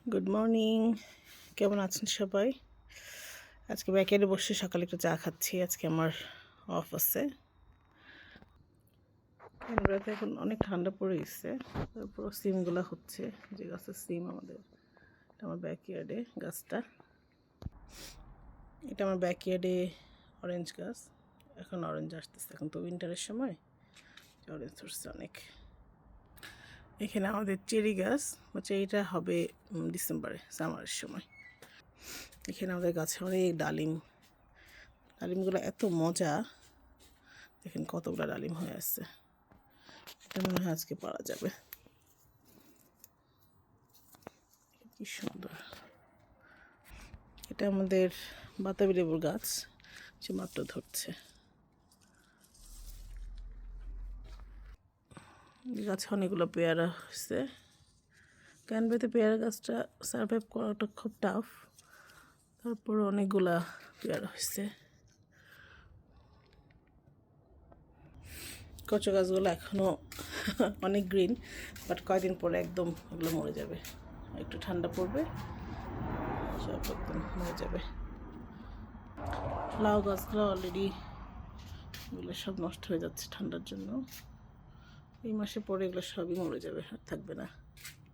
Good morning, কেমন আছেন সবাই? আজকে ব্যাকেটে বসে সকালে একটু চা খাচ্ছি। আজকে আমার অফ আছে। ক্যানবেরাতে এখন অনেক ঠান্ডা পড়ে গেছে। তারপর সিমগুলো হচ্ছে, যে গাছের সিম আমাদের, এটা আমার ব্যাকইয়ার্ডে গাছটা। এটা আমার ব্যাকইয়ার্ডে অরেঞ্জ গাছ। এখন অরেঞ্জ আসতেছে, এখন তো উইন্টারের সময় অরেঞ্জ ধরছে অনেক। এখানে আমাদের চেরি গাছ, চেরিটা হবে ডিসেম্বরে, সামারের সময়। এখানে আমাদের গাছে অনেক ডালিম। ডালিমগুলো এত মজা, দেখেন কতগুলো ডালিম হয়ে আসছে। এটা মনে হয় আজকে পারা যাবে। কি সুন্দর! এটা আমাদের বাতাবি লেবুর গাছ, সে মাত্র ধরছে। গাছে অনেকগুলো পেয়ারা হয়েছে। ক্যানবেতে পেয়ারা গাছটা সার্ভাইভ করাটা খুব টাফ, তারপর অনেকগুলা পেয়ারা হয়েছে। কচু গাছগুলো এখনও অনেক গ্রিন, বাট কয়দিন পরে একদম এগুলো মরে যাবে। একটু ঠান্ডা পড়বে, সব একদম মরে যাবে। লাউ গাছগুলো অলরেডি এগুলো সব নষ্ট হয়ে যাচ্ছে ঠান্ডার জন্য। এই মাসে পরে এগুলো সবই মরে যাবে, আর থাকবে না।